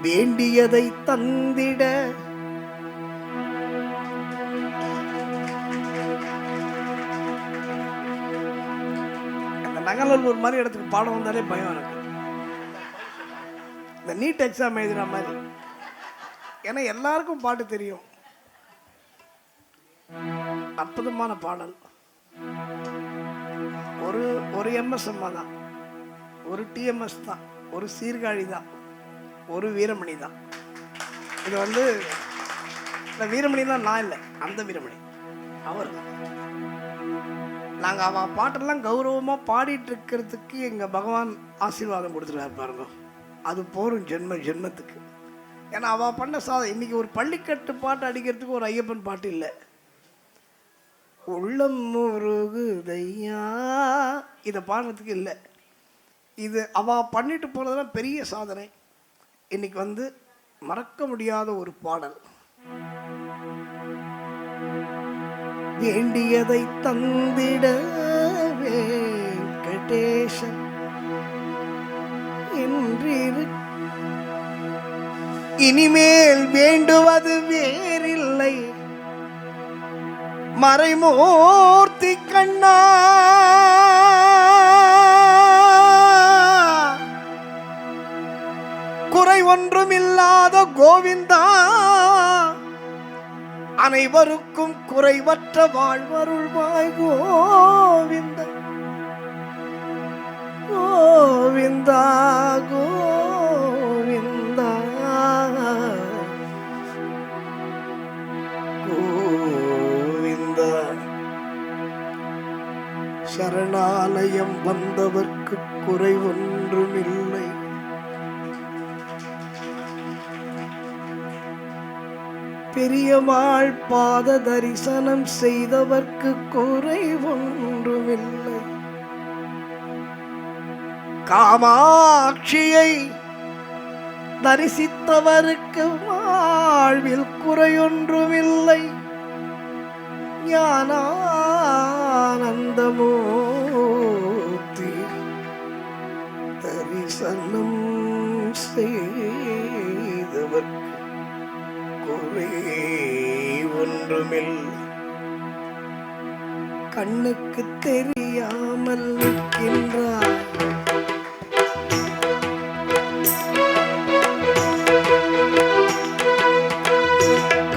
வேண்டியதை தந்திட நங்கநல்லூர் மாதிரி இடத்துக்கு பாடம் வந்தாலே பயம் எனக்கு. இந்த நீட் எக்ஸாம் எழுதுற மாதிரி. ஏன்னா எல்லாருக்கும் பாட்டு தெரியும். அற்புதமான பாடல். ஒரு எம்எஸ்எம் தான், ஒரு டிஎம்எஸ் தான், ஒரு சீர்காழி தான், ஒரு வீரமணி தான். இது இந்த வீரமணி தான் நான் இல்லை, அந்த வீரமணி அவர் தான். நாங்கள் அவள் பாட்டெல்லாம் கௌரவமாக பாடிட்டு இருக்கிறதுக்கு எங்கள் பகவான் ஆசீர்வாதம் கொடுத்துருவார் பாருங்க. அது போரும் ஜென்மத்துக்கு. ஏன்னா அவள் பண்ண சாதம். இன்னைக்கு ஒரு பள்ளிக்கட்டு பாட்டு அடிக்கிறதுக்கு ஒரு ஐயப்பன் பாட்டு இல்லை. உள்ளம் முருகுதையா இதை பாடுறதுக்கு இல்லை. இது அவள் பண்ணிட்டு போனதெல்லாம் பெரிய சாதனை. இன்னைக்கு மறக்க முடியாத ஒரு பாடல். வேண்டியதை தந்திட வெங்கடேசன் என்றிரு, இனிமேல் வேண்டுவது வேறில்லை மறைமூர்த்தி கண்ணா. குறை ஒன்றுமில்லாத கோவிந்தா, அனைவருக்கும் குறைவற்ற வாழ்வருள்வாய் கோவிந்தா. கோவிந்தா கோவிந்தா கோவிந்தா. சரணாலயம் வந்தவர்க்கு குறை ஒன்றுமில்லை. பெரியவாள் பாத தரிசனம் செய்தவர்க்கு குறை ஒன்றுமில்லை. காமாட்சியை தரிசித்தவருக்கு வாழ்வில் குறையொன்றுமில்லை. ஞானானந்தமூர்த்தி தரிசனம் செய்தவர்க்கு குறை ஒன்றுமில்லை. கண்ணுக்கு தெரியாமல் நிற்கின்றார்,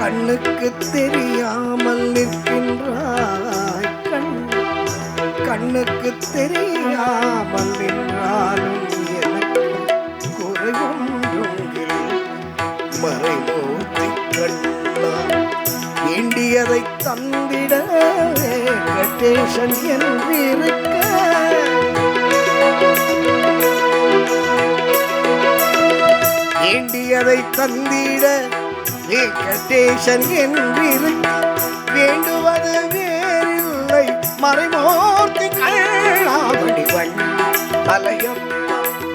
கண்ணுக்கு தெரியாமல் நிற்கின்றாய். கண்ணுக்கு தெரியாமல் நின்றாலும் எனக்கு குறை ஒன்றுமில்லை மறைமூர்த்தி கண்ணா. வேண்டியதை தந்திட வெங்கடேசன் என்றிருக்க, வேண்டியதை தந்திட வெங்கடேசன் என்றிருக்க, வேண்டுவது வேறில்லை மறைமூர்த்தி கண்ணா. வடிவன் அலையம்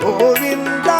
கோவிந்தா.